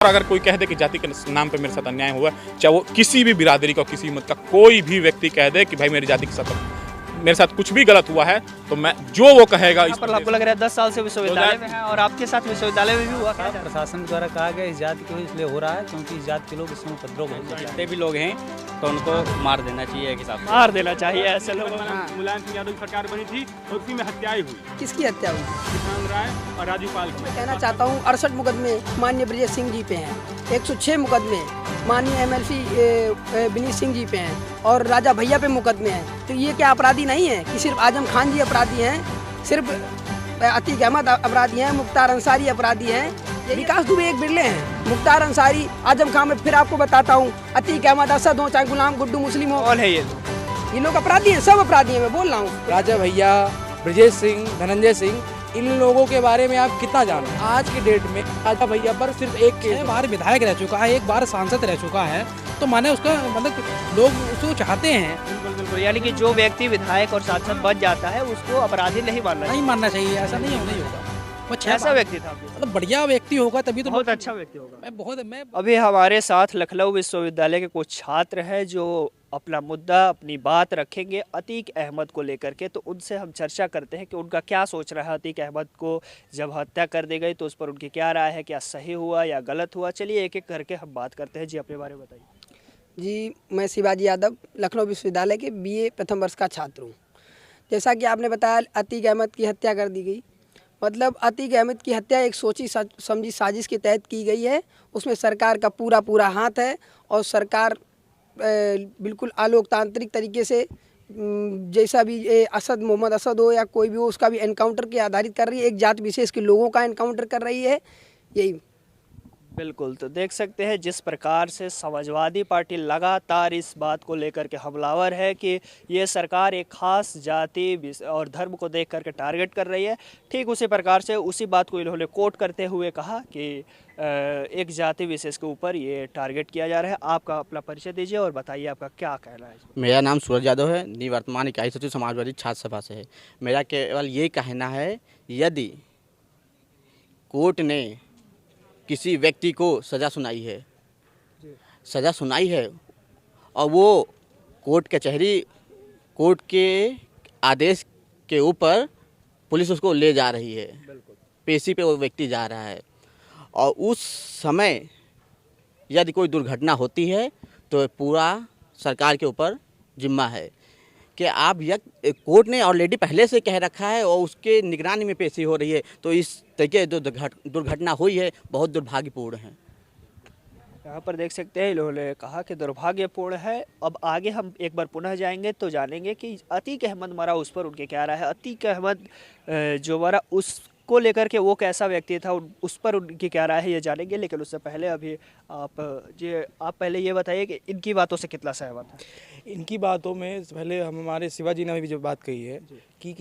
और अगर कोई कह दे कि जाति के नाम पे मेरे साथ अन्याय हुआ, चाहे वो किसी भी बिरादरी का, किसी मत का कोई भी व्यक्ति कह दे कि भाई मेरी जाति के साथ मेरे साथ कुछ भी गलत हुआ है, तो मैं जो वो कहेगा इस पर आपको लग रहा है 10 साल से विश्वविद्यालय में है और आपके साथ विश्वविद्यालय में भी हुआ क्या? प्रशासन द्वारा कहा गया इस जाति को इसलिए हो रहा है क्योंकि इस जाति के लोग इसमें उपद्रव बहुत ज़्यादा जितने भी लोग हैं तो उनको मार देना चाहिए एक हिसाब से। मार देना चाहिए ऐसे लोगों को। मुलायम सिंह यादव की सरकार बनी थी और उसी में हत्याएं हुई, किसकी हत्या हुई? किसान राय और राजू पाल की। मैं कहना चाहता हूँ 68 मुकदमे माननीय ब्रजेश सिंह जी पे हैं, 106 मुकदमे माननीय MLC विनीत सिंह जी पे हैं और राजा भैया पे मुकदमे हैं। तो ये क्या अपराधी नहीं है कि सिर्फ आजम खान जी अपराधी हैं, सिर्फ अतीक अहमद अपराधी हैं, मुख्तार अंसारी अपराधी हैं, ये विकास दुबे एक बिरले हैं। मुख्तार अंसारी, आजम खान में फिर आपको बताता हूँ, अतीक अहमद, असद हो, चाहे गुलाम गुड्डू मुस्लिम हो, कौन है ये लोग अपराधी हैं, सब अपराधी हैं, मैं बोल रहा हूँ। राजा भैया, ब्रजेश सिंह, धनंजय सिंह, इन लोगों के बारे में आप कितना जानते हैं? आज के डेट में राजा भैया पर सिर्फ एक केस, बार विधायक रह चुका है, एक बार सांसद रह चुका है, तो माने उसका मतलब लोग उसको चाहते हैं। बिल्कुल, यानी कि जो व्यक्ति विधायक और सांसद बन जाता है उसको अपराधी नहीं मानना चाहिए, ऐसा नहीं होगा। वो ऐसा व्यक्ति था, मतलब बढ़िया व्यक्ति होगा तभी तो बहुत अच्छा व्यक्ति होगा। मैं अभी हमारे साथ लखनऊ विश्वविद्यालय के कुछ छात्र हैं जो अपना मुद्दा, अपनी बात रखेंगे अतीक अहमद को लेकर के, तो उनसे हम चर्चा करते हैं कि उनका क्या सोच रहा है। अतीक अहमद को जब हत्या कर दी गई तो उस पर उनकी क्या राय है, क्या सही हुआ या गलत हुआ? चलिए एक एक करके हम बात करते हैं। जी अपने बारे में बताइए। जी, मैं शिवाजी यादव लखनऊ विश्वविद्यालय के BA प्रथम वर्ष का छात्र हूँ। जैसा कि आपने बताया अतीक अहमद की हत्या कर दी गई, मतलब अतीक अहमद की हत्या एक सोची समझी साजिश के तहत की गई है। उसमें सरकार का पूरा हाथ है और सरकार बिल्कुल अलोकतांत्रिक तरीके से जैसा भी मोहम्मद असद हो या कोई भी हो, उसका भी एनकाउंटर के आधारित कर रही है, एक जात विशेष के लोगों का एनकाउंटर कर रही है। यही बिल्कुल, तो देख सकते हैं जिस प्रकार से समाजवादी पार्टी लगातार इस बात को लेकर के हमलावर है कि ये सरकार एक खास जाति और धर्म को देख करके टारगेट कर रही है। ठीक उसी प्रकार से उसी बात को इन्होंने कोट करते हुए कहा कि एक जाति विशेष के ऊपर ये टारगेट किया जा रहा है। आपका अपना परिचय दीजिए और बताइए आपका क्या कहना है। मेरा नाम सूरज यादव है, निवर्तमान इकाई सचिव समाजवादी छात्र सभा से है। मेरा केवल ये कहना है, यदि कोर्ट ने किसी व्यक्ति को सज़ा सुनाई है और वो कोर्ट के आदेश के ऊपर पुलिस उसको ले जा रही है, पेशी पे वो व्यक्ति जा रहा है, और उस समय यदि कोई दुर्घटना होती है तो पूरा सरकार के ऊपर जिम्मा है कि आप कोर्ट ने ऑलरेडी पहले से कह रखा है और उसके निगरानी में पेशी हो रही है, तो इस तरीके जो दुर्घटना हुई है बहुत दुर्भाग्यपूर्ण है। यहाँ पर देख सकते हैं इन्होंने कहा कि दुर्भाग्यपूर्ण है। अब आगे हम एक बार पुनः जाएंगे तो जानेंगे कि अतीक अहमद मरा उस पर उनके क्या राय है। अतीक अहमद जो मरा उसको लेकर के वो कैसा व्यक्ति था, उस पर उनकी क्या राय है, ये जानेंगे। लेकिन उससे पहले अभी आप पहले ये बताइए कि इनकी बातों से कितना सहमत है। इनकी बातों में पहले हमारे शिवाजी ने भी जो बात कही है कि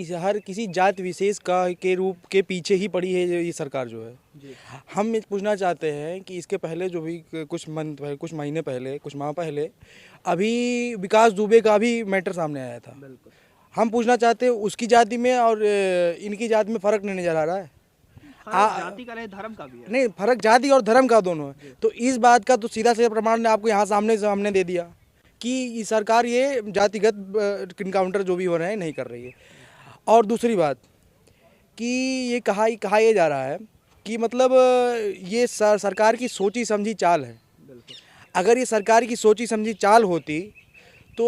किसी जात विशेष के रूप के पीछे ही पड़ी है ये सरकार जो है। हम ये पूछना चाहते हैं कि इसके पहले जो भी कुछ माह पहले अभी विकास दुबे का भी मैटर सामने आया था। हम पूछना चाहते हैं उसकी जाति में और इनकी जाति में फ़र्क नहीं नज़र आ रहा है। जाति का नहीं, धर्म का भी है। नहीं, फ़र्क जाति और धर्म का दोनों है। तो इस बात का तो सीधा प्रमाण आपको यहाँ सामने दे दिया कि सरकार ये जातिगत इनकाउंटर जो भी हो रहे हैं नहीं कर रही है। और दूसरी बात कि ये कहा ये जा रहा है कि मतलब ये सरकार की सोची समझी चाल है। अगर ये सरकार की सोची समझी चाल होती तो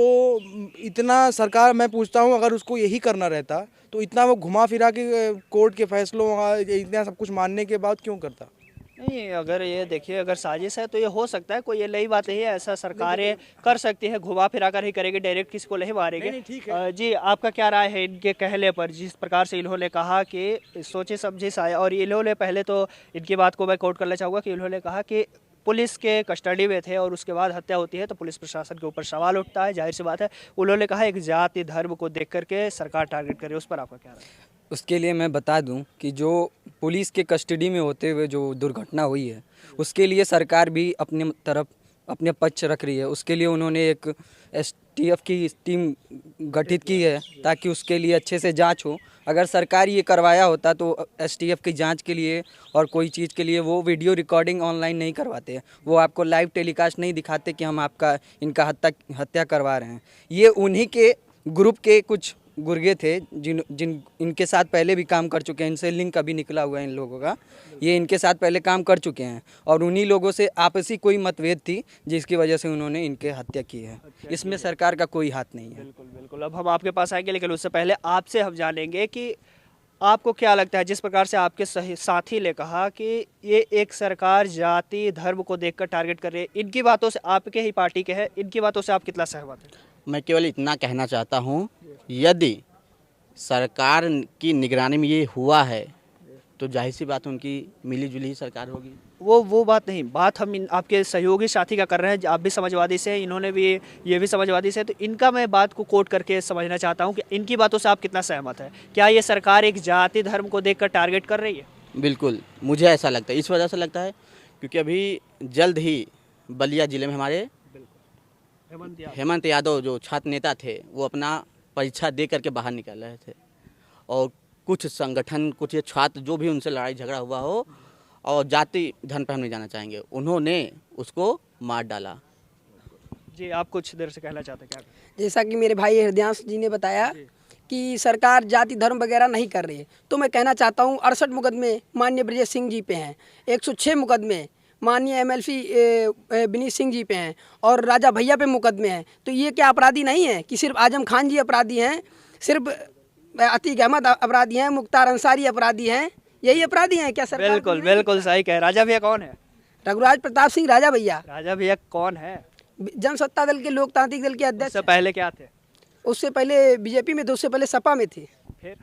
इतना सरकार, मैं पूछता हूँ, अगर उसको यही करना रहता तो इतना वो घुमा फिरा के कोर्ट के फैसलों इतना सब कुछ मानने के बाद क्यों करता? नहीं, अगर ये देखिए अगर साजिश है तो ये हो सकता है, कोई ये नई बात नहीं है। ऐसा सरकारें कर सकती है, घुमा फिरा कर ही करेगी, डायरेक्ट किसी को नहीं मारेगी। जी आपका क्या राय है इनके कहले पर, जिस प्रकार से इन्होंने कहा कि सोचे समझे और इन्होंने पहले तो इनकी बात को मैं कोट करना चाहूँगा कि इन्होंने कहा कि पुलिस के कस्टडी में थे और उसके बाद हत्या होती है तो पुलिस प्रशासन के ऊपर सवाल उठता है, जाहिर सी बात है। उन्होंने कहा एक जाति धर्म को देख करके सरकार टारगेट करे, उस पर आपका क्या राय है? उसके लिए मैं बता दूं कि जो पुलिस के कस्टडी में होते हुए जो दुर्घटना हुई है उसके लिए सरकार भी अपने पक्ष रख रही है। उसके लिए उन्होंने एक एसटीएफ की टीम गठित की है ताकि उसके लिए अच्छे से जांच हो। अगर सरकार ये करवाया होता तो एसटीएफ की जांच के लिए और कोई चीज़ के लिए वो वीडियो रिकॉर्डिंग ऑनलाइन नहीं करवाते, वो आपको लाइव टेलीकास्ट नहीं दिखाते कि हम आपका इनका हत्या करवा रहे हैं। ये उन्हीं के ग्रुप के कुछ गुर्गे थे जिन इनके साथ पहले भी काम कर चुके हैं, इनसे लिंक अभी निकला हुआ है इन लोगों का, ये इनके साथ पहले काम कर चुके हैं और उन्हीं लोगों से आपसी कोई मतभेद थी जिसकी वजह से उन्होंने इनके हत्या की है। इसमें सरकार का कोई हाथ नहीं है। बिल्कुल बिल्कुल। अब हम आपके पास आएंगे, लेकिन उससे पहले आपसे हम जानेंगे कि आपको क्या लगता है, जिस प्रकार से आपके साथी ने कहा कि ये एक सरकार जाति धर्म को देखकर टारगेट कर रही है, इनकी बातों से, आपके ही पार्टी के हैं, इनकी बातों से आप कितना सहमत हैं? मैं केवल इतना कहना चाहता हूँ, यदि सरकार की निगरानी में ये हुआ है तो जाहिर सी बात उनकी मिली जुली सरकार होगी। वो बात नहीं, बात हम आपके सहयोगी साथी का कर रहे हैं। आप भी समाजवादी से, इन्होंने भी, ये भी समाजवादी से, तो इनका मैं बात को कोट करके समझना चाहता हूँ कि इनकी बातों से आप कितना सहमत है। क्या ये सरकार एक जाति धर्म को देखकर टारगेट कर रही है? बिल्कुल, मुझे ऐसा लगता है। इस वजह से लगता है क्योंकि अभी जल्द ही बलिया जिले में हमारे हेमंत यादव जो छात्र नेता थे, वो अपना परीक्षा दे करके बाहर निकल रहे थे और कुछ संगठन, कुछ छात्र जो भी उनसे लड़ाई झगड़ा हुआ हो और जाति धर्म पर हम नहीं जाना चाहेंगे, उन्होंने उसको मार डाला। जी, आप कुछ देर से कहना चाहते हैं क्या? जैसा कि मेरे भाई हृदयांश जी ने बताया कि सरकार जाति धर्म वगैरह नहीं कर रही है, तो मैं कहना चाहता हूँ 68 मुकदमे माननीय ब्रजेश सिंह जी पे हैं, 106 मुकदमे माननीय एमएलसी विनीत सिंह जी पे हैं और राजा भैया पे मुकदमे हैं। तो ये क्या अपराधी नहीं है कि सिर्फ आजम खान जी अपराधी हैं, सिर्फ अतीक अहमद अपराधी हैं, मुख्तार अंसारी अपराधी हैं, यही अपराधी हैं क्या सरकार? बिल्कुल बिल्कुल सही कह। राजा भैया कौन है? रघुराज प्रताप सिंह राजा भैया। राजा भैया कौन है? जनसत्ता दल के, लोकतांत्रिक दल के अध्यक्ष। उससे पहले क्या थे? उससे पहले बीजेपी में थे, उससे पहले सपा में थे। फिर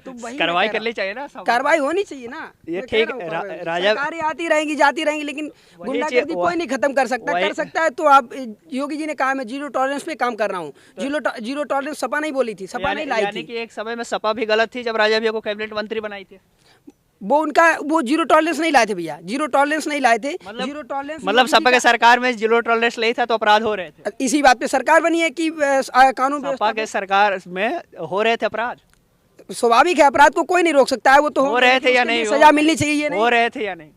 तो वही कार्रवाई करनी चाहिए ना, कार्रवाई होनी चाहिए ना। ये मैं कह ठीक रहा हूँ, राजा सरकारें आती रहेंगी जाती रहेंगी, लेकिन गुंडागर्दी कोई नहीं खत्म कर सकता। कर सकता है तो आप, योगी जी ने कहा मैं जीरो टॉलरेंस पे काम कर रहा हूँ। जीरो टॉलरेंस सपा नहीं बोली थी, सपा नहीं लाई थी। कि एक समय में सपा भी गलत थी जब राजा भैया को कैबिनेट मंत्री बनाई थी। वो जीरो टॉलरेंस नहीं लाए थे भैया, जीरो टॉलरेंस नहीं लाए थे। जीरो टॉलरेंस मतलब सपा के सरकार में जीरो टॉलरेंस नहीं था तो अपराध हो रहे थे। इसी बात पे सरकार बनी है कि कानून सपा के सरकार में हो रहे थे अपराध। स्वाभाविक है, अपराध को कोई नहीं रोक सकता है। वो तो हो रहे थे या नहीं, सजा मिलनी चाहिए, हो रहे थे या नहीं,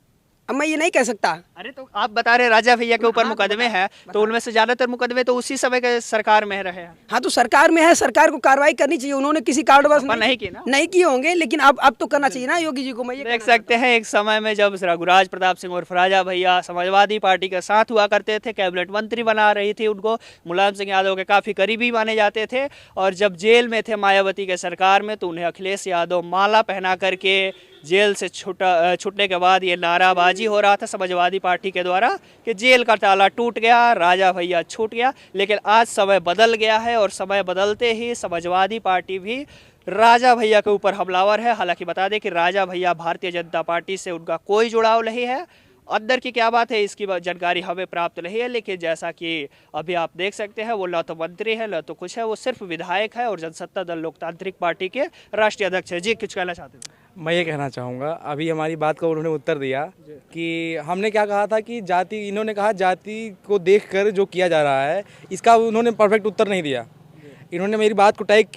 अब मैं ये नहीं कह सकता। अरे तो आप बता रहे राजा भैया के ऊपर मुकदमे हैं, तो उनमें से ज्यादातर मुकदमे तो उसी समय के सरकार में रहे हैं। हाँ, तो सरकार में है, सरकार को कार्रवाई करनी चाहिए। उन्होंने किसी कारणवश नहीं की ना, नहीं किए होंगे, लेकिन अब तो करना चाहिए ना योगी जी को। मैं ये देख सकते हैं एक समय में जब रघुराज प्रताप सिंह और राजा भैया समाजवादी पार्टी के साथ हुआ करते थे, कैबिनेट मंत्री बना रही थी, उनको मुलायम सिंह यादव के काफी करीबी माने जाते थे, और जब जेल में थे मायावती के सरकार में, तो उन्हें अखिलेश यादव माला पहना करके जेल से छूटने के बाद ये नाराबाजी हो रहा था समाजवादी पार्टी के द्वारा कि जेल का ताला टूट गया, राजा भैया छूट गया। लेकिन आज समय बदल गया है और समय बदलते ही समाजवादी पार्टी भी राजा भैया के ऊपर हमलावर है। हालांकि बता दें कि राजा भैया भारतीय जनता पार्टी से उनका कोई जुड़ाव नहीं है। अंदर की क्या बात है इसकी जानकारी हमें प्राप्त नहीं है, लेकिन जैसा कि अभी आप देख सकते हैं वो न तो मंत्री है न तो कुछ है, वो सिर्फ विधायक है और जनसत्ता दल लोकतांत्रिक पार्टी के राष्ट्रीय अध्यक्ष है। जी, कुछ कहना चाहते हैं? मैं ये कहना चाहूँगा, अभी हमारी बात का उन्होंने उत्तर दिया कि हमने क्या कहा था कि जाति, इन्होंने कहा जाति को देखकर जो किया जा रहा है, इसका उन्होंने परफेक्ट उत्तर नहीं दिया। इन्होंने मेरी बात को टैग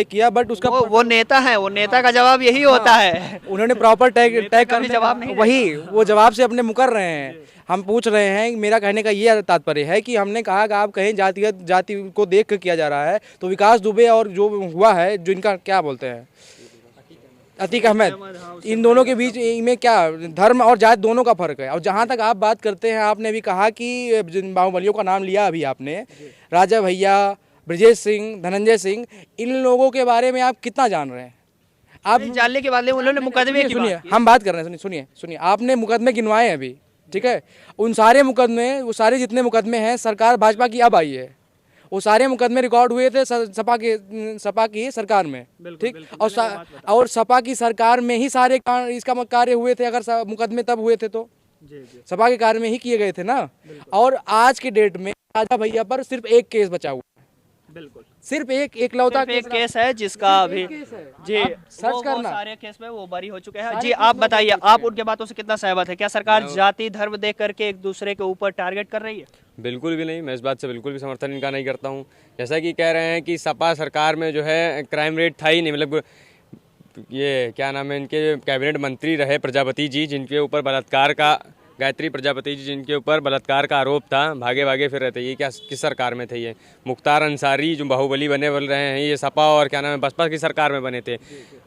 किया, बट उसका वो नेता है, वो नेता का जवाब यही होता है। उन्होंने प्रॉपर टैग करने जवाब नहीं, वही वो जवाब से अपने मुकर रहे हैं। हम पूछ रहे हैं, मेरा कहने का ये तात्पर्य है कि हमने कहा कि आप कहें जाति को देख कर किया जा रहा है, तो विकास दुबे और जो हुआ है, जो इनका क्या बोलते हैं अतीक अहमद, इन दोनों के बीच में क्या धर्म और जात दोनों का फर्क है। और जहाँ तक आप बात करते हैं, आपने भी कहा कि जिन बाहुबलियों का नाम लिया अभी आपने, राजा भैया, ब्रजेश सिंह, धनंजय सिंह, इन लोगों के बारे में आप कितना जान रहे हैं? आप जानने के बाद उन्होंने मुकदमे की सुनिए, हम बात कर रहे हैं, सुनिए, आपने मुकदमे गिनवाए हैं अभी, ठीक है? उन सारे मुकदमे, वो सारे जितने मुकदमे हैं, सरकार भाजपा की अब आई है, वो सारे मुकदमे रिकॉर्ड हुए थे सपा की सरकार में, ठीक? और सपा की सरकार में ही सारे इसका कार्य हुए थे। अगर मुकदमे तब हुए थे तो सपा के कार्य में ही किए गए थे ना। और आज के डेट में राजा भैया पर सिर्फ एक केस बचा हुआ, बिल्कुल सिर्फ एक लौता केस है जिसका अभी जी सर्च करना, सारे केस में वो बरी हो चुके हैं। जी, आप बताइए, आप उनके बातों से कितना सहमत है? क्या सरकार जाति धर्म देख करके एक दूसरे के ऊपर टारगेट कर रही है? बिल्कुल भी नहीं, मैं इस बात से बिल्कुल भी समर्थन इनका नहीं करता हूँ। जैसा कि कह रहे हैं कि सपा सरकार में जो है क्राइम रेट था ही नहीं, मतलब ये क्या नाम है, इनके कैबिनेट मंत्री रहे प्रजापति जी, जिनके ऊपर बलात्कार का, गायत्री प्रजापति जी जिनके ऊपर बलात्कार का आरोप था, भागे भागे फिर रहते। ये क्या किस सरकार में थे ये? मुख्तार अंसारी जो बाहुबली बने बोल रहे हैं, ये सपा और क्या नाम है बसपा की सरकार में बने थे।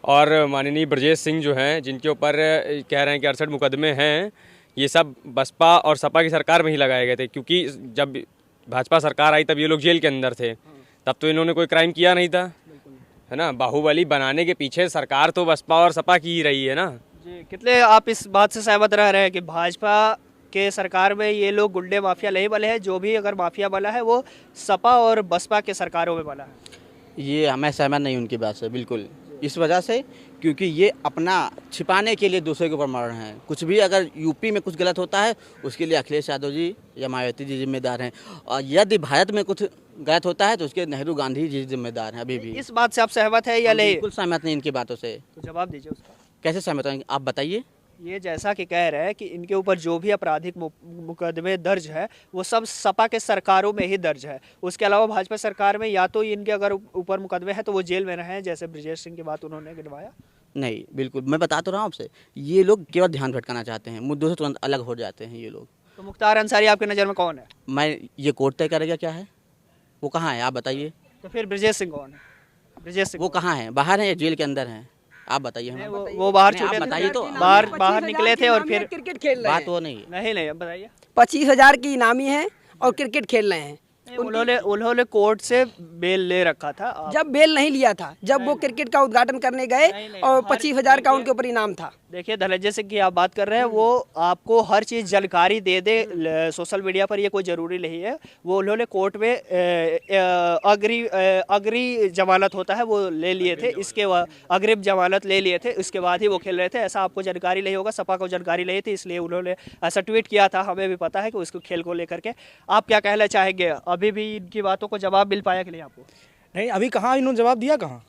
और माननीय ब्रजेश सिंह जो हैं, जिनके ऊपर कह रहे हैं कि 68 मुकदमे हैं, ये सब बसपा और सपा की सरकार में ही लगाए गए थे। क्योंकि जब भाजपा सरकार आई तब ये लोग जेल के अंदर थे, तब तो इन्होंने कोई क्राइम किया नहीं था, है ना। बाहुबली बनाने के पीछे सरकार तो बसपा और सपा की ही रही है ना। जी, कितने आप इस बात से सहमत रह रहे हैं कि भाजपा के सरकार में ये लोग गुंडे माफिया नहीं बने हैं, जो भी अगर माफिया बना है वो सपा और बसपा के सरकारों में बना है? ये मैं सहमत नहीं उनकी बात से बिल्कुल, इस वजह से क्योंकि ये अपना छिपाने के लिए दूसरे के ऊपर मर रहे हैं। कुछ भी अगर यूपी में कुछ गलत होता है उसके लिए अखिलेश यादव जी या मायावती जी जिम्मेदार हैं, और यदि भारत में कुछ गलत होता है तो उसके नेहरू गांधी जी जिम्मेदार हैं अभी भी। इस बात से आप सहमत है या नहीं? बिल्कुल सहमत नहीं इनकी बातों से। तो जवाब दीजिए उसका। कैसे सहमत होंगे आप बताइए? ये जैसा कि कह रहे हैं कि इनके ऊपर जो भी आपराधिक मुकदमे दर्ज है वो सब सपा के सरकारों में ही दर्ज है। उसके अलावा भाजपा सरकार में या तो इनके अगर ऊपर मुकदमे हैं तो वो जेल में रहे हैं, जैसे ब्रजेश सिंह की बात उन्होंने गिनवाया। नहीं, बिल्कुल मैं बता तो रहा हूँ आपसे, ये लोग केवल ध्यान भटकाना चाहते हैं, मुद्दों से तुरंत अलग हो जाते हैं ये लोग। तो मुख्तार अंसारी आपके नज़र में कौन है? मैं ये कोर्ट तय करेगा क्या है, वो कहाँ है आप बताइए? तो फिर ब्रजेश सिंह कौन है? ब्रजेश सिंह वो कहाँ है, बाहर है या जेल के अंदर हैं? आप बताइए हमें। वो बाहर नहीं, आप छूटे थे, बताइए तो। बाहर निकले थे और फिर क्रिकेट खेल रहे बात हैं। वो नहीं है। नहीं अब बताइए। 25,000 की इनामी है और क्रिकेट खेल रहे हैं। उन्होंने कोर्ट से बेल ले रखा था। जब बेल नहीं लिया था, जब वो क्रिकेट का उद्घाटन करने गए और 25,000 का उनके ऊपर इनाम था। देखिए धनंजय सिंह की आप बात कर रहे हैं, वो आपको हर चीज़ जानकारी दे दे सोशल मीडिया पर, ये कोई ज़रूरी नहीं है। वो उन्होंने कोर्ट में अग्री जमानत होता है वो ले लिए थे, इसके अग्रिम जमानत ले लिए थे, इसके बाद ही वो खेल रहे थे। ऐसा आपको जानकारी नहीं होगा, सपा को जानकारी नहीं थी, इसलिए उन्होंने ऐसा ट्वीट किया था। हमें भी पता है कि उसको खेल को लेकर के आप क्या कहना चाहेंगे? अभी भी इनकी बातों को जवाब मिल पाया कि नहीं आपको? नहीं, अभी कहाँ इन्होंने जवाब दिया, कहाँ?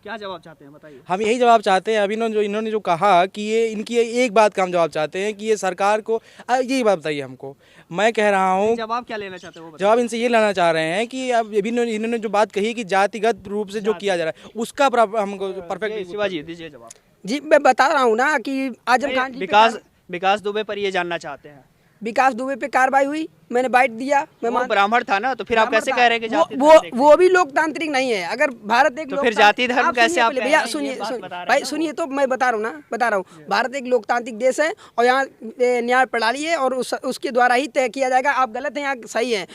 क्या जवाब चाहते हैं बताइए। हम यही जवाब चाहते हैं। अभी इन्होंने जो कहा कि ये इनकी एक बात का हम जवाब चाहते हैं कि ये सरकार को यही बात बताइए हमको। मैं कह रहा हूँ जवाब क्या लेना चाहते हैं? जवाब इनसे ये लेना चाह रहे हैं कि अब इन्होंने जो बात कही कि जातिगत रूप से जो किया जा रहा है उसका हमको परफेक्ट। शिवाजी दीजिए जवाब। जी, मैं बता रहा हूँ ना कि आजम खान जी विकास दुबे पर ये जानना चाहते हैं। विकास दुबे पे कार्रवाई हुई, मैंने बाइट दिया। मैं ब्राह्मण था ना, तो फिर आप कैसे कह रहे हैं कि जाति वो भी लोकतांत्रिक नहीं है? अगर भारत एक तो फिर जाति धर्म कैसे आप भैया सुनिए भाई सुनिए, तो मैं बता रहा हूँ भारत एक लोकतांत्रिक देश है और यहाँ न्याय प्रणाली है और उसके द्वारा ही तय किया जाएगा। आप गलत हैं, यहाँ सही है।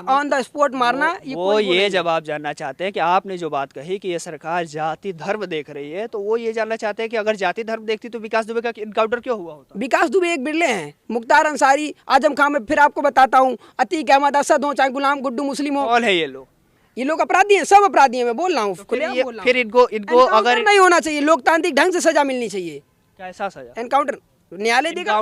ऑन द स्पॉट मारना वो ये जवाब जानना चाहते हैं कि आपने जो बात कही कि ये सरकार जाति धर्म देख रही है, तो वो ये जानना चाहते हैं कि अगर जाति धर्म देखती तो विकास दुबे का इनकाउंटर क्यों हुआ होता? विकास दुबे एक बिरले हैं, मुख्तार अंसारी, आजम खान। में फिर आपको बताता हूँ, अतीक अहमद, असद हो, चाहे गुलाम गुड्डू मुस्लिम हो, कौन है ये लोग? ये लोग अपराधी हैं, सब अपराधी हैं। मैं बोल रहा हूँ फिर इनको अगर नहीं होना चाहिए, लोकतांत्रिक ढंग से सजा मिलनी चाहिए। कैसा सजा? एनकाउंटर न्यायालय देगा।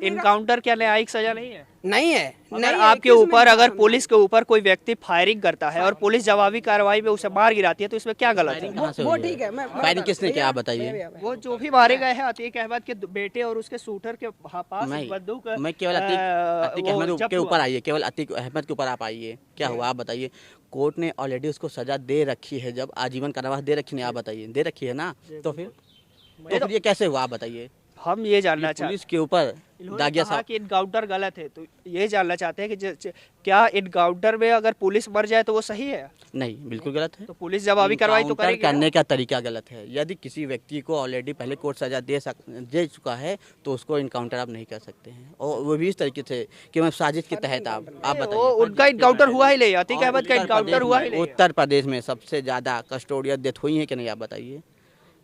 इनकाउंटर क्या न्यायिक सजा नहीं है? नहीं है। नहीं, आपके ऊपर अगर पुलिस के ऊपर कोई व्यक्ति फायरिंग करता है और पुलिस जवाबी कार्रवाई में उसे मार गिराती है तो इसमें क्या गलत है? वो ठीक है। फायरिंग किसने किया आप बताइए? वो जो भी मारे गए हैं अतीक अहमद के बेटे और उसके शूटर के पास बंदूक। मैं केवल अतीक अहमद के ऊपर आइए, केवल अतीक अहमद के ऊपर आप आइए। क्या हुआ आप बताइए? कोर्ट ने ऑलरेडी उसको सजा दे रखी है, जब आजीवन कारावास दे रखी नहीं, आप बताइए, दे रखी है ना? तो फिर ये कैसे हुआ आप बताइए? हम ये जानना चाहते हैं पुलिस के ऊपर दागिया कहा कि इनकाउंटर गलत है, तो ये जानना चाहते हैं कि क्या इनकाउंटर में अगर पुलिस मर जाए तो वो सही है? नहीं, बिल्कुल गलत है। तो पुलिस जवाबी कार्रवाई तो करेगी। करने का तरीका गलत है। यदि किसी व्यक्ति को ऑलरेडी पहले कोर्ट सजा दे चुका है तो उसको इनकाउंटर आप नहीं कर सकते हैं, और वो भी इस तरीके से कि मैं साजिश के तहत आप बताइए। उनका इनकाउंटर हुआ ही नहीं, अतीक अहमद का इनकाउंटर हुआ ही नहीं। उत्तर प्रदेश में सबसे ज्यादा कस्टोडियल डेथ हुई है कि नहीं आप बताइए?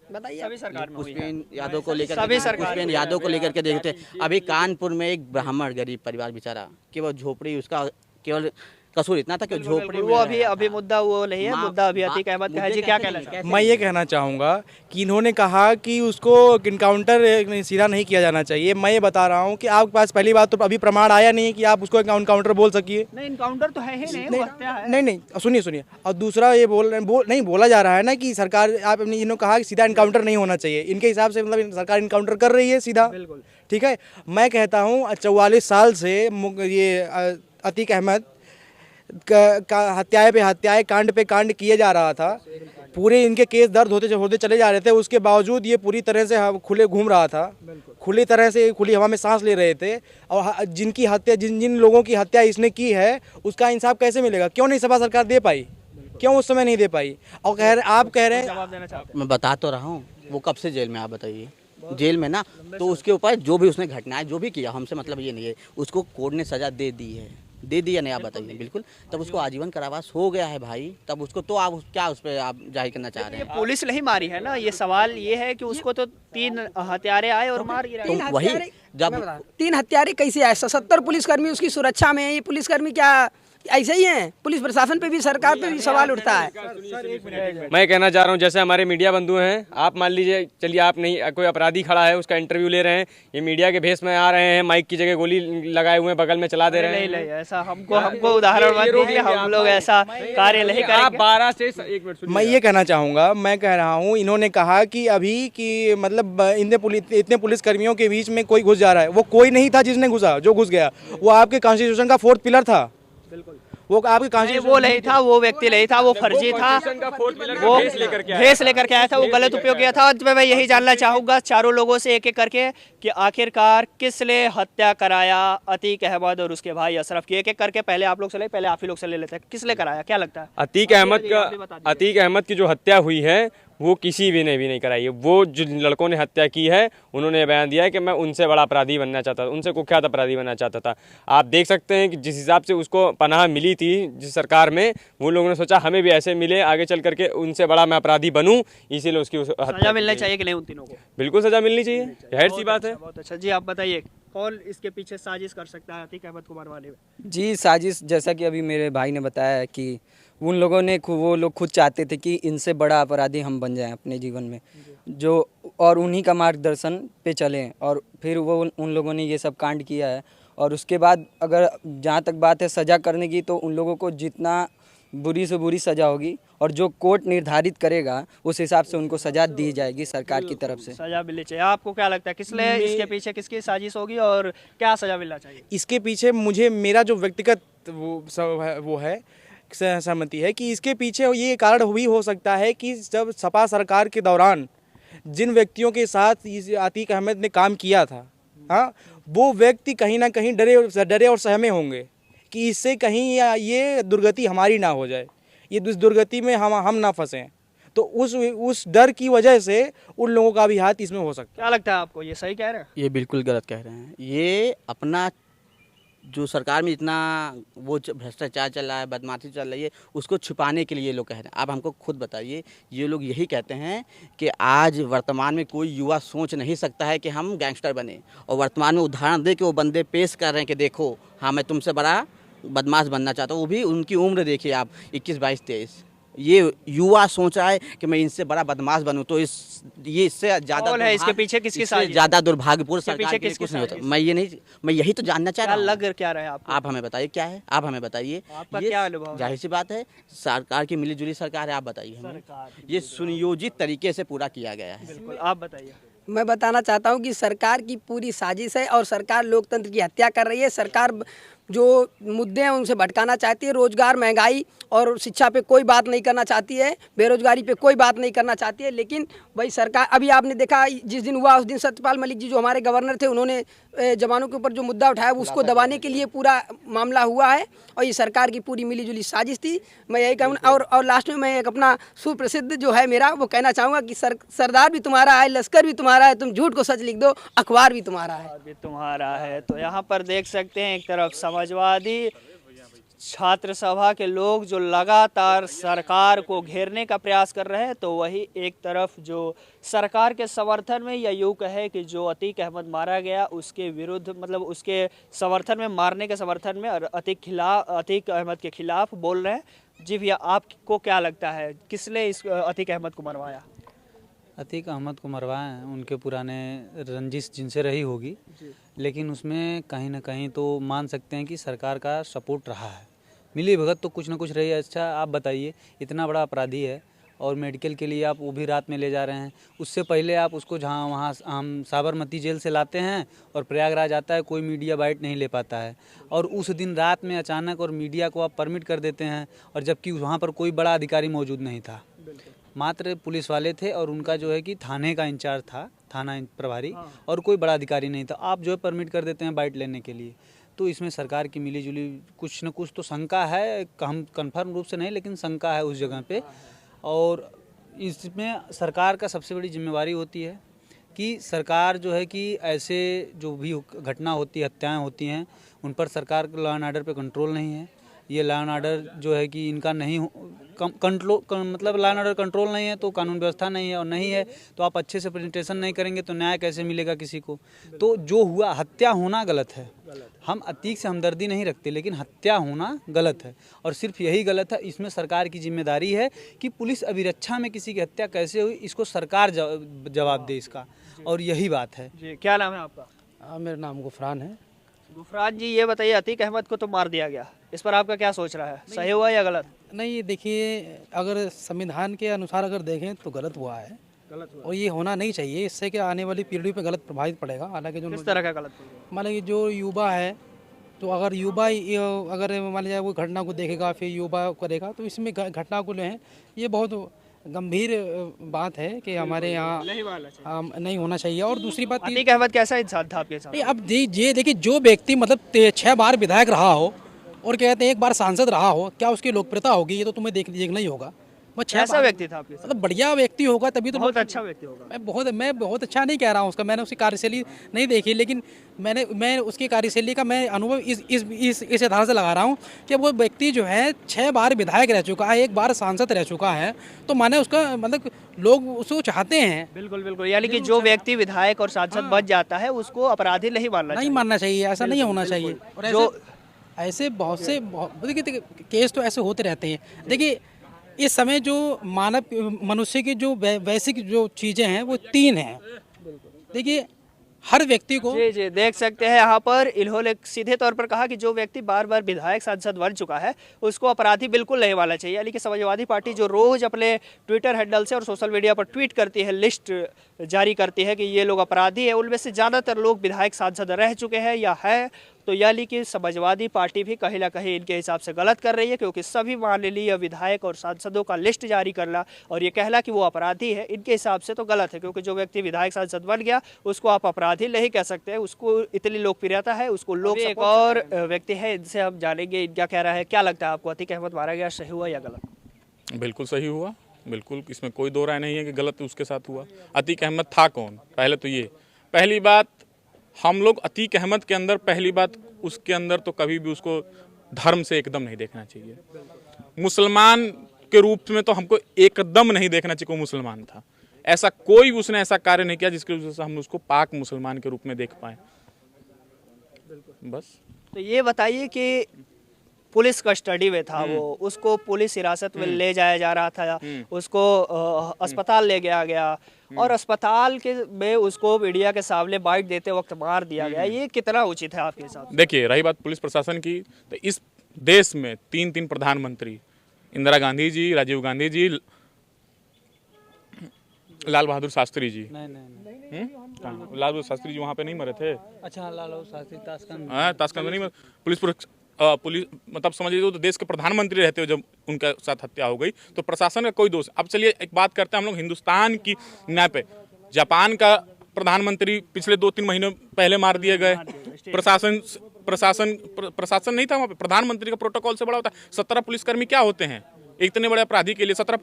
सभी सरकार में पुष्पेन यादव को लेकर के देखते। अभी कानपुर में एक ब्राह्मण गरीब परिवार बेचारा, केवल झोपड़ी, उसका केवल कसूर इतना था कि झोपड़ी। वो अभी मुद्दा वो नहीं है, मुद्दा अभी अतीक अहमद का है। जी क्या कहना चाहते हैं? मैं ये कहना चाहूँगा कि इन्होंने कहा कि उसको इनकाउंटर सीधा नहीं किया जाना चाहिए। मैं ये बता रहा हूँ कि आपके पास पहली बात तो अभी प्रमाण आया नहीं कि आप उसको इनकाउंटर बोल सकिए। नहीं, इनकाउंटर तो है ही नहीं। नहीं, सुनिए। और दूसरा ये नहीं बोला जा रहा है ना कि सरकार, आप इन्होंने कहा कि सीधा इनकाउंटर नहीं होना चाहिए। इनके हिसाब से मतलब सरकार इनकाउंटर कर रही है सीधा। बिल्कुल ठीक है। मैं कहता हूँ 44 साल से ये अतीक अहमद का हत्याएं पे हत्याएं, कांड पे कांड किए जा रहा था, पूरे इनके केस दर्द होते होते चले जा रहे थे, उसके बावजूद ये पूरी तरह से खुले घूम रहा था, खुली तरह से खुली हवा में सांस ले रहे थे। और जिनकी हत्या जिन लोगों की हत्या इसने की है उसका इंसाफ कैसे मिलेगा? क्यों नहीं सपा सरकार दे पाई? क्यों उस समय नहीं दे पाई? और आप कह रहे हैं, मैं बता तो रहा हूँ, वो कब से जेल में, आप बताइए। जेल में ना, तो उसके ऊपर जो भी उसने घटनाएं जो भी किया, हमसे मतलब ये नहीं है, उसको कोर्ट ने सजा दे दी है, दे दिया नहीं? आप बताइए। बिल्कुल, तब उसको आजीवन कारावास हो गया है भाई, तब उसको तो आप क्या उस पर आप जाहिर करना चाह रहे हैं? पुलिस नहीं मारी है ना, ये सवाल ये है कि उसको तो 3 हत्यारे आए और मार गिरा। तो वही जब 3 हत्यारे कैसे आए? 77 पुलिसकर्मी उसकी सुरक्षा में है। ये पुलिसकर्मी क्या ऐसे ही हैं? पुलिस प्रशासन पे भी, सरकार पे भी सवाल उठता है। मैं कहना चाह रहा हूँ, जैसे हमारे मीडिया बंधु हैं, आप मान लीजिए, चलिए आप नहीं, कोई अपराधी खड़ा है, उसका इंटरव्यू ले रहे हैं, ये मीडिया के भेष में आ रहे हैं, माइक की जगह गोली लगाए हुए बगल में चला दे रहे हैं। नहीं, ऐसा हमको उदाहरण मत दीजिए, हम लोग ऐसा कार्य नहीं करेंगे। आप 12 से 1 मिनट मैं ये कहना चाहूँगा, मैं कह रहा हूँ, इन्होंने कहा कि अभी कि मतलब इतने पुलिसकर्मियों के बीच में कोई घुस जा रहा है। वो कोई नहीं था जिसने घुसा, जो घुस गया वो आपके कॉन्स्टिट्यूशन का 4th पिलर था। वो आपके कॉन्स्टिट्यूशन वो नहीं था, वो व्यक्ति नहीं था, वो फर्जी था, वो भेस लेकर के आया था, वो गलत उपयोग किया था। मैं यही जानना चाहूँगा चारों लोगों से एक एक करके कि आखिरकार किसने हत्या कराया अतीक अहमद और उसके भाई अशरफ की? एक एक करके पहले आप लोग से ले, पहले आप ही लोग से ले लेते हैं। किसने कराया, क्या लगता है? अतीक अहमद की जो हत्या हुई है वो किसी भी ने भी नहीं कराई है। वो जो लड़कों ने हत्या की है, उन्होंने बयान दिया है कि मैं उनसे बड़ा अपराधी बनना चाहता था, उनसे कुख्यात अपराधी बनना चाहता था। आप देख सकते हैं कि जिस हिसाब से उसको पनाह मिली थी जिस सरकार में, वो लोगों ने सोचा हमें भी ऐसे मिले, आगे चल करके उनसे बड़ा मैं अपराधी बनूं, इसीलिए उसकी सजा मिलनी चाहिए कि नहीं उन तीनों को? बिल्कुल सजा मिलनी चाहिए, जाहिर सी बात है। बहुत अच्छा जी, आप बताइए कौन इसके पीछे साजिश कर सकता है अतीक अहमद को मरवाने में? जी, साजिश जैसा कि अभी मेरे भाई ने बताया है कि उन लोगों ने वो लोग खुद चाहते थे कि इनसे बड़ा अपराधी हम बन जाएं अपने जीवन में, जो और उन्हीं का मार्गदर्शन पे चलें, और फिर वो उन लोगों ने ये सब कांड किया है। और उसके बाद अगर जहाँ तक बात है सज़ा करने की, तो उन लोगों को जितना बुरी से बुरी सज़ा होगी और जो कोर्ट निर्धारित करेगा उस हिसाब से उनको सज़ा दी जाएगी सरकार की तरफ से। सजा मिलनी चाहिए। आपको क्या लगता है किसने इसके पीछे किसकी साजिश होगी और क्या सजा मिलना चाहिए? इसके पीछे मुझे मेरा जो व्यक्तिगत वो है सहमति है कि इसके पीछे ये कारण भी हो सकता है कि जब सपा सरकार के दौरान जिन व्यक्तियों के साथ अतीक अहमद ने काम किया था, हाँ, वो व्यक्ति कहीं ना कहीं डरे और सहमे होंगे कि इससे कहीं ये दुर्गति हमारी ना हो जाए, ये दुर्गति में हम ना फंसें। तो उस डर की वजह से उन लोगों का भी हाथ इसमें हो सकता है। क्या लगता है आपको, ये सही कह रहे हैं? ये बिल्कुल गलत कह रहे हैं। ये अपना जो सरकार में इतना वो भ्रष्टाचार चल रहा है, बदमाशी चल रही है, उसको छुपाने के लिए ये लोग कह रहे हैं। आप हमको खुद बताइए, ये लोग यही कहते हैं कि आज वर्तमान में कोई युवा सोच नहीं सकता है कि हम गैंगस्टर बने, और वर्तमान में उदाहरण दे के वो बंदे पेश कर रहे हैं कि देखो हाँ मैं तुमसे बड़ा बदमाश बनना चाहता हूँ। वो भी उनकी उम्र देखिए आप, 21, 22, 23। ये युवा सोच रहा है कि मैं इनसे बड़ा बदमाश बनूं, तो ये इससे ज़्यादा है इसके पीछे किसकी साजिश? ज़्यादा दुर्भाग्यपूर्ण सरकार पीछे के लिए किसकी कुछ नहीं होता। साजिश? मैं यही तो जानना चाह रहा हूँ। लग क्या रहा है आपको? आप हमें बताइए क्या है, आप हमें बताइए। आपका ये क्या अनुभव है? जाहिर सी बात है, सरकार की मिलीजुली सरकार है। आप बताइए हमें, ये सुनियोजित तरीके से पूरा किया गया है। बिल्कुल, आप बताइए। मैं बताना चाहता हूं कि सरकार की पूरी साजिश है और सरकार लोकतंत्र की हत्या कर रही है। सरकार जो मुद्दे हैं उनसे भटकाना चाहती है। रोजगार, महंगाई और शिक्षा पे कोई बात नहीं करना चाहती है, बेरोजगारी पे कोई बात नहीं करना चाहती है। लेकिन वही सरकार, अभी आपने देखा जिस दिन हुआ उस दिन सत्यपाल मलिक जी जो हमारे गवर्नर थे, उन्होंने जवानों के ऊपर जो मुद्दा उठाया उसको दबाने के लिए पूरा मामला हुआ है, और ये सरकार की पूरी मिलीजुली साजिश थी। मैं यही कहूँ। और लास्ट में मैं एक अपना सुप्रसिद्ध जो है मेरा वो कहना चाहूँगा कि सरदार भी तुम्हारा है, लश्कर भी तुम्हारा है, तुम झूठ को सच लिख दो, अखबार भी तुम्हारा है। तुम्हारा है। तो यहाँ पर देख सकते हैं एक तरफ समाजवादी छात्र सभा के लोग जो लगातार सरकार को घेरने का प्रयास कर रहे हैं, तो वही एक तरफ जो सरकार के समर्थन में, या यूँ कहे कि जो अतीक अहमद मारा गया उसके विरुद्ध, मतलब उसके समर्थन में, मारने के समर्थन में अतीक अहमद के खिलाफ बोल रहे हैं। जी भैया, आपको क्या लगता है किसने इस अतीक अहमद को मरवाया? अतीक अहमद को मरवाए हैं, उनके पुराने रंजिश जिनसे रही होगी, लेकिन उसमें कहीं ना कहीं तो मान सकते हैं कि सरकार का सपोर्ट रहा है। मिली भगत तो कुछ ना कुछ रही है। अच्छा आप बताइए, इतना बड़ा अपराधी है और मेडिकल के लिए आप वो भी रात में ले जा रहे हैं। उससे पहले आप उसको जहाँ वहाँ हम साबरमती जेल से लाते हैं और प्रयागराज आता है, कोई मीडिया बाइट नहीं ले पाता है। और उस दिन रात में अचानक और मीडिया को आप परमिट कर देते हैं, और जबकि वहाँ पर कोई बड़ा अधिकारी मौजूद नहीं था, मात्र पुलिस वाले थे और उनका जो है कि थाने का इंचार्ज था, थाना प्रभारी, और कोई बड़ा अधिकारी नहीं था। आप जो है परमिट कर देते हैं बाइट लेने के लिए। तो इसमें सरकार की मिलीजुली कुछ न कुछ तो शंका है, हम कन्फर्म रूप से नहीं, लेकिन शंका है उस जगह पे। और इसमें सरकार का सबसे बड़ी जिम्मेवारी होती है कि सरकार जो है कि ऐसे जो भी घटना होती है, हत्याएं होती हैं, उन पर सरकार का लॉ एंड ऑर्डर पे कंट्रोल नहीं है। ये लॉ एंड ऑर्डर जो है कि इनका नहीं मतलब लॉ एंड ऑर्डर कंट्रोल नहीं है तो कानून व्यवस्था नहीं है, और नहीं है तो आप अच्छे से प्रेजेंटेशन नहीं करेंगे तो न्याय कैसे मिलेगा किसी को। तो जो हुआ, हत्या होना गलत है, हम अतीक से हमदर्दी नहीं रखते, लेकिन हत्या होना गलत है, और सिर्फ यही गलत है। इसमें सरकार की जिम्मेदारी है कि पुलिस अभिरक्षा में किसी की हत्या कैसे हुई, इसको सरकार जवाब दे इसका, और यही बात है। जी, क्या नाम है आपका? मेरा नाम गुफरान है। गुफरान जी, ये बताइए, अतीक अहमद को तो मार दिया गया, इस पर आपका क्या सोच रहा है, सही हुआ या गलत? नहीं, देखिए, अगर संविधान के अनुसार अगर देखें तो गलत हुआ है, और ये होना नहीं चाहिए। इससे क्या आने वाली पीढ़ी पे गलत प्रभावित पड़ेगा। हालांकि जो किस तरह का गलत? मान लीजिए जो युवा है, तो अगर युवा अगर मान लीजिए वो घटना को देखेगा फिर युवा करेगा, तो इसमें घटना को जो है ये बहुत गंभीर बात है कि हमारे यहाँ नहीं होना चाहिए। और दूसरी बात, अतीक अहमद कैसा इंसान था आपके साथ? अब ये देखिए, जो व्यक्ति मतलब 6 बार विधायक रहा हो और कहते हैं 1 बार सांसद रहा हो, क्या उसकी लोकप्रियता होगी? ये तो तुम्हें देखना ही होगा। ऐसा व्यक्ति था आपके साथ? मतलब बढ़िया व्यक्ति होगा तभी तो बहुत अच्छा व्यक्ति होगा। मैं बहुत अच्छा नहीं कह रहा हूँ उसका, मैंने उसकी कार्यशैली नहीं देखी, लेकिन मैं उसकी कार्यशैली का मैं अनुभव इस आधार से लगा रहा हूँ कि वो व्यक्ति जो है 6 बार विधायक रह चुका है, 1 बार सांसद रह चुका है, तो माने उसका मतलब लोग उसको चाहते हैं। बिल्कुल बिल्कुल, यानी कि जो व्यक्ति विधायक और सांसद बन जाता है उसको अपराधी नहीं मानना चाहिए, ऐसा नहीं होना चाहिए। और जो ऐसे बहुत से देखिए केस तो ऐसे होते रहते हैं। देखिए, इस समय जो मनुष्य की जो बेसिक जो चीज़ें हैं वो 3 हैं। देखिए, हर व्यक्ति को जी देख सकते हैं यहाँ पर इन्होंने सीधे तौर पर कहा कि जो व्यक्ति बार बार विधायक सांसद बन चुका है उसको अपराधी बिल्कुल नहीं मानना चाहिए। यानी कि समाजवादी पार्टी जो रोज अपने ट्विटर हैंडल से और सोशल मीडिया पर ट्वीट करती है, लिस्ट जारी करती है कि ये लोग अपराधी है, उनमें से ज़्यादातर लोग विधायक सांसद रह चुके हैं या है। तो यानी कि समाजवादी पार्टी भी कहीं ना कहीं इनके हिसाब से गलत कर रही है, क्योंकि सभी माननीय विधायक और सांसदों का लिस्ट जारी करना और ये कहना कि वो अपराधी है, इनके हिसाब से तो गलत है। क्योंकि जो व्यक्ति विधायक सांसद बन गया उसको आप अपराधी नहीं कह सकते, उसको इतनी लोकप्रियता है, उसको लोग। एक और व्यक्ति है, इनसे हम जानेंगे इनका क्या रहा है। क्या लगता है आपको, अतीक अहमद मारा गया सही हुआ या गलत? बिल्कुल सही हुआ, बिल्कुल, इसमें कोई दो राय नहीं है कि गलत उसके साथ हुआ। अतीक अहमद था कौन? पहले तो ये पहली बात, हम लोग अतीक अहमद के अंदर पहली बात उसके अंदर तो कभी भी उसको धर्म से एकदम नहीं देखना चाहिए। मुसलमान के रूप में तो हमको एकदम नहीं देखना चाहिए। कोई मुसलमान था, ऐसा कोई उसने ऐसा कार्य नहीं किया जिसकी वजह से हम उसको पाक मुसलमान के रूप में देख पाए। बस। तो ये बताइए कि पुलिस कस्टडी में था वो, उसको पुलिस हिरासत में ले जाया जा रहा था, उसको अस्पताल ले गया और अस्पताल के में उसको मीडिया के सामने बाइट देते वक्त मार दिया गया, ये कितना उचित है आपके हिसाब से? देखिए, रही बात पुलिस प्रशासन की, तो इस देश में 3 प्रधानमंत्री, इंदिरा गांधी जी, राजीव गांधी जी, लाल बहादुर शास्त्री जी। नहीं लाल बहादुर शास्त्री जी वहाँ पे नहीं मरे थे? अच्छा, लाल बहादुर शास्त्री ताशकंद में नहीं मरे। पुलिस मतलब समझिए तो देश के प्रधानमंत्री रहते हो, जब उनके साथ हत्या हो गई तो प्रशासन का कोई दोष। अब चलिए एक बात करते हैं हम लोग हिंदुस्तान की न्याय पे। जापान का प्रधानमंत्री पिछले 2-3 महीने पहले मार दिए गए। प्रशासन नहीं था वहाँ पे, प्रधानमंत्री का प्रोटोकॉल से बड़ा होता है। 17 पुलिसकर्मी क्या होते हैं इतने बड़े अपराधी के लिए? 17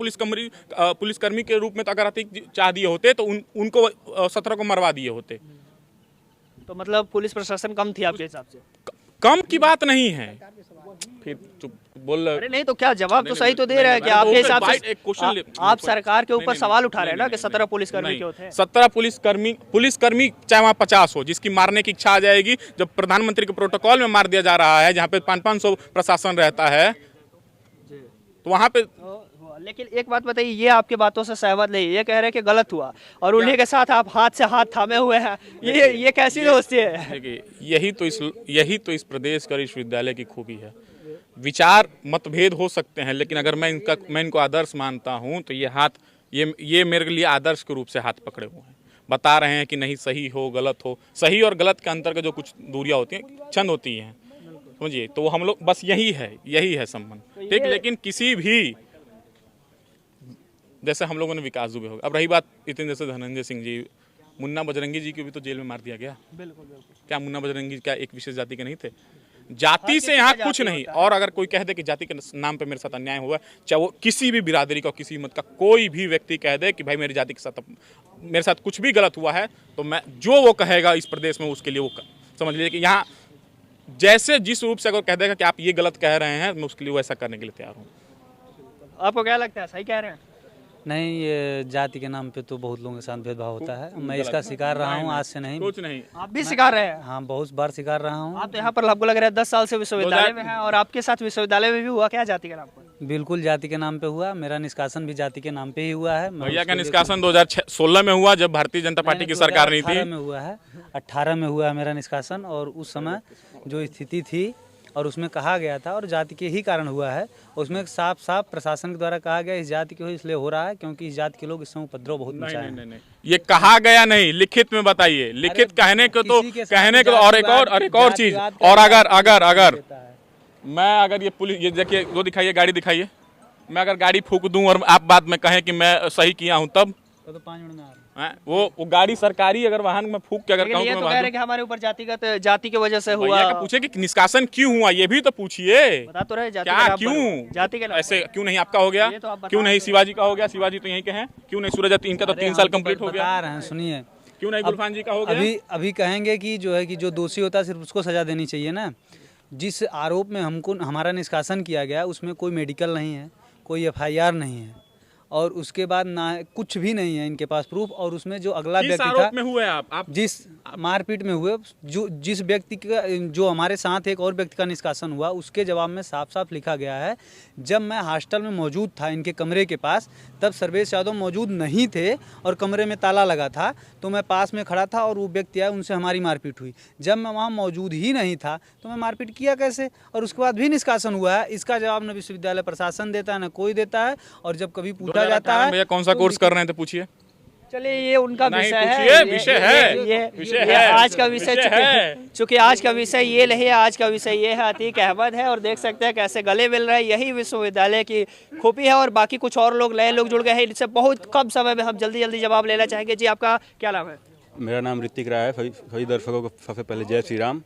पुलिसकर्मी के रूप में तो अगर अतीक चाह दिए होते तो उनको 17 को मरवा दिए होते। तो मतलब पुलिस प्रशासन कम थी आपके हिसाब से? कम की बात नहीं है, फिर चुप बोल रहे। अरे नहीं, तो क्या जवाब तो सही तो दे रहा है कि आपके हिसाब से आप सरकार के ऊपर सवाल उठा रहे हैं ना कि 17 पुलिसकर्मी क्यों थे? 17 पुलिसकर्मी चाहे वहाँ 50 हो, जिसकी मारने की इच्छा आ जाएगी। जब प्रधानमंत्री के प्रोटोकॉल में मार दिया जा रहा है, जहाँ पे 500 प्रशासन रहता है, तो वहाँ पे। लेकिन एक बात बताइए, ये आपकी बातों से सहमत नहीं, ये कह रहे हैं कि गलत हुआ और उन्हीं के साथ आप हाथ से हाथ थामे हुए हैं, ये कैसी दोस्ती है? देखिए, यही तो इस प्रदेश का विश्वविद्यालय की खूबी है। विचार मतभेद हो सकते हैं, लेकिन अगर मैं इनको आदर्श मानता हूं तो ये मेरे लिए आदर्श के रूप से हाथ पकड़े हुए हैं, बता रहे हैं कि नहीं सही हो गलत हो। सही और गलत के अंतर के जो कुछ दूरियां होती हैं, चंद होती हैं, समझिए। तो हम लोग बस यही है संबंध, ठीक। लेकिन किसी भी, जैसे हम लोगों ने विकास दुबे हो गया, अब रही बात इतने जैसे धनंजय सिंह जी, मुन्ना बजरंगी जी को भी तो जेल में मार दिया गया। बिल्कुल। क्या मुन्ना बजरंगी क्या एक विशेष जाति के नहीं थे? जाति से यहाँ कुछ नहीं। और अगर कोई कह दे कि जाति के नाम पे मेरे साथ अन्याय हुआ, चाहे वो किसी भी बिरादरी का, किसी मत का कोई भी व्यक्ति कह दे कि भाई मेरी जाति के साथ मेरे साथ कुछ भी गलत हुआ है, तो मैं जो वो कहेगा इस प्रदेश में उसके लिए वो समझ लीजिए कि यहाँ जैसे जिस रूप से अगर कह देगा कि आप ये गलत कह रहे हैं, मैं उसके लिए वैसा करने के लिए तैयार हूँ। आपको क्या लगता है, सही कह रहे हैं? नहीं, ये जाति के नाम पे तो बहुत लोगों के साथ भेदभाव होता है। मैं इसका शिकार रहा हूँ, आज से नहीं। कुछ नहीं। आप भी शिकार रहे हैं? हाँ, बहुत बार शिकार रहा हूँ। आप तो यहाँ पर आपको लग रहा है 10 साल से विश्वविद्यालय में हैं, और आपके साथ विश्वविद्यालय में भी हुआ क्या जाति के नाम पर? बिल्कुल जाति के नाम पे हुआ। मेरा निष्कासन भी जाति के नाम पे ही हुआ है। भैया का निष्कासन 2016 में हुआ, जब भारतीय जनता पार्टी की सरकार नहीं थी। 2018 में हुआ है, 18 में हुआ है मेरा निष्कासन। और उस समय जो स्थिति थी और उसमें कहा गया था, और जाति के ही कारण हुआ है, उसमें साफ साफ प्रशासन के द्वारा कहा गया इस जाति के हो इसलिए हो रहा है क्योंकि इस जाति के लोग इस समय उपद्रव बहुत मचाए हैं। नहीं, ये कहा गया नहीं, लिखित में बताइए। लिखित कहने को तो कहने को, और एक और चीज, और अगर मैं अगर ये पुलिस, ये देखिए वो दिखाइए, गाड़ी दिखाइए, मैं अगर गाड़ी फूंक दूं और आप बाद में कहें कि मैं सही किया हूं, तब तो 5 मिनट में आ रहा वो गाड़ी सरकारी अगर वाहन में फूंक के अगर कहूं, ये तो कह रहे कि हमारे ऊपर जाति की वजह से हुआ। पूछे कि निष्कासन क्यों हुआ, ये भी तो पूछिए। बता तो रहे जाति क्या, के क्यों जाति के ऐसे क्यों नहीं आपका हो गया, क्यों नहीं शिवाजी का हो गया? शिवाजी तो यहीं के हैं, क्यों नहीं सूरज इनका तो 3 साल कंप्लीट हो गया। बता रहे हैं, सुनिए। क्यों नहीं गुलफान जी का हो गया? अभी कहेंगे कि जो है कि जो दोषी होता है सिर्फ उसको सजा देनी चाहिए ना। जिस आरोप में हमारा निष्कासन किया गया उसमें कोई मेडिकल नहीं है, कोई FIR नहीं है, और उसके बाद ना कुछ भी नहीं है इनके पास प्रूफ। और उसमें जो अगला व्यक्ति था, में हुए आप जिस मारपीट में हुए, जिस व्यक्ति का, जो हमारे साथ एक और व्यक्ति का निष्कासन हुआ, उसके जवाब में साफ साफ लिखा गया है, जब मैं हॉस्टल में मौजूद था इनके कमरे के पास, तब सर्वेश यादव मौजूद नहीं थे और कमरे में ताला लगा था, तो मैं पास में खड़ा था और वो व्यक्ति आया, उनसे हमारी मारपीट हुई। जब मैं वहाँ मौजूद ही नहीं था तो मैं मारपीट किया कैसे? और उसके बाद भी निष्कासन हुआ है। इसका जवाब न विश्वविद्यालय प्रशासन देता है, न कोई देता है। और जब कभी पूछा जाता है भैया कौन सा कोर्स कर रहे हैं तो पूछिए। चलिए, ये उनका विषय है, ये आज का विषय चूंकि आज का विषय ये नहीं है, आज का विषय ये है अतीक अहमद है। और देख सकते हैं कैसे गले मिल रहे हैं, यही विश्वविद्यालय की खूबी है। और बाकी कुछ और लोग, नए लोग जुड़ गए हैं, इनसे बहुत कम समय में हम जल्दी जवाब लेना चाहेंगे। जी, आपका क्या नाम है? मेरा नाम ऋतिक राय है। सभी दर्शकों को सबसे पहले जय श्री राम।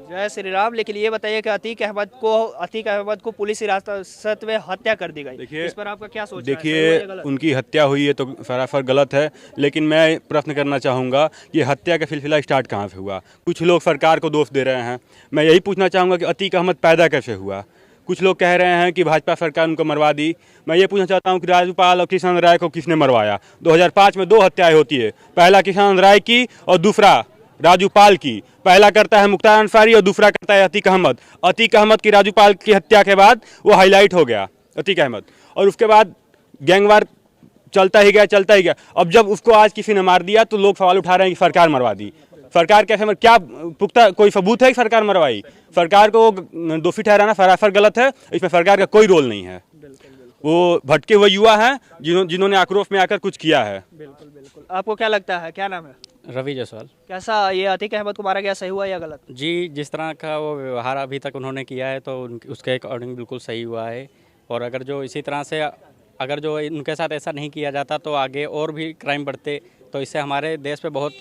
जय श्री राम। लेकिन ये बताइए कि अतीक अहमद को पुलिस हिरासत में हत्या कर दी गई, इस पर आपका क्या सोच है? देखिए, उनकी हत्या हुई है तो सरासर गलत है, लेकिन मैं प्रश्न करना चाहूँगा कि हत्या का सिलसिला स्टार्ट कहाँ से हुआ? कुछ लोग सरकार को दोष दे रहे हैं, मैं यही पूछना चाहूँगा कि अतीक अहमद पैदा कैसे हुआ? कुछ लोग कह रहे हैं कि भाजपा सरकार उनको मरवा दी। मैं ये पूछना चाहता हूँ कि राजूपाल और किशन राय को किसने मरवाया? 2005 में 2 हत्याएँ होती है, पहला किशन राय की और दूसरा राजूपाल की। पहला करता है मुख्तार अंसारी और दूसरा करता है अतीक अहमद। अतीक अहमद की राजूपाल की हत्या के बाद वो हाईलाइट हो गया अतीक अहमद, और उसके बाद गैंगवार चलता ही गया। अब जब उसको आज किसी ने मार दिया तो लोग सवाल उठा रहे हैं कि सरकार मरवा दी। सरकार कैसे क्या पुख्ता कोई सबूत है कि सरकार मरवाई? सरकार को दोषी ठहराना सरासर गलत है, इसमें सरकार का कोई रोल नहीं है। वो भटके हुए युवा हैं जिन्होंने आक्रोश में आकर कुछ किया है। बिल्कुल। आपको क्या लगता है, क्या नाम है? रवि जायसवाल। कैसा ये अतीक अहमद को मारा गया, सही हुआ या गलत? जी, जिस तरह का वो व्यवहार अभी तक उन्होंने किया है तो उसके अकॉर्डिंग बिल्कुल सही हुआ है। और अगर जो इसी तरह से अगर जो उनके साथ ऐसा नहीं किया जाता तो आगे और भी क्राइम बढ़ते, तो इससे हमारे देश पे बहुत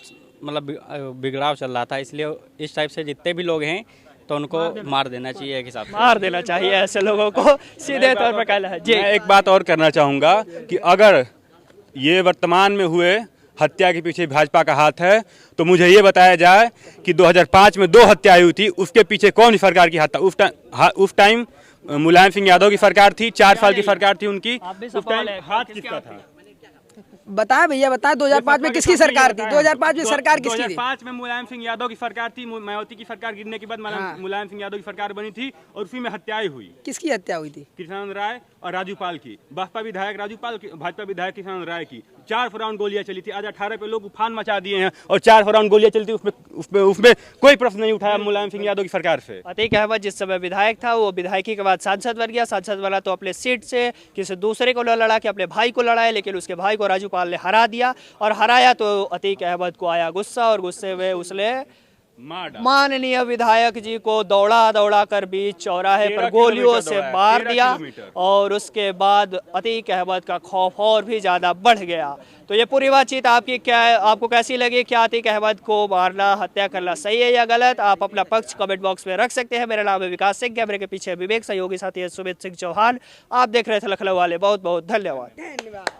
मतलब बिगड़ाव चल रहा था। इसलिए इस टाइप से जितने भी लोग हैं तो उनको मार देना चाहिए, एक हिसाब से मार देना चाहिए ऐसे लोगों को, सीधे तौर पर कहना है। जी, मैं एक बात और करना चाहूँगा कि अगर ये वर्तमान में हुए हत्या के पीछे भाजपा का हाथ है तो मुझे ये बताया जाए कि 2005 में 2 हत्याएं हुई थी, उसके पीछे कौन सी सरकार की हाथ था? उस टाइम मुलायम सिंह यादव की सरकार थी, 4 साल की सरकार थी उनकी। उस टाइम हाथ किसका था? बताएं भैया, बताएं 2005 में किसकी सरकार थी? 2005 में सरकार किसकी थी? 2005 में मुलायम सिंह यादव की सरकार थी। मायावती की सरकार गिरने के बाद मुलायम सिंह यादव की सरकार बनी थी और उसी में हत्याएं हुई। किसकी हत्या हुई थी? कृष्णानंद राय और राजू पाल की। बसपा विधायक राजू पाल की, भाजपा विधायक कृष्णानंद राय की 4 राउंड गोलियां चली थी। आज 18 पे लोग उफान मचा दिए हैं और 4 राउंड गोलियां चली थी, उसमें कोई प्रश्न नहीं उठाया मुलायम सिंह यादव की सरकार से। अतीक अहमद जिस समय विधायक था वो विधायकी के बाद सांसद बन गया। सांसद बना तो अपने सीट से किसी दूसरे को लड़ा के अपने भाई को लड़ाया, लेकिन उसके भाई को राजू पाल ने हरा दिया और हराया तो अतीक अहमद को आया गुस्सा और गुस्से में उसने माननीय विधायक जी को दौड़ा कर बीच चौराहे पर गोलियों से मार दिया और उसके बाद अतीक अहमद का खौफ और भी ज़्यादा बढ़ गया। तो ये पूरी बातचीत आपको कैसी लगी? क्या अतीक अहमद को मारना, हत्या करना सही है या गलत? आप अपना पक्ष कमेंट बॉक्स में रख सकते हैं। मेरा नाम है विकास सिंह, कैमरे के पीछे विवेक, सहयोगी साथी है सुमित सिंह चौहान। आप देख रहे थे लखनऊ वाले। बहुत बहुत धन्यवाद।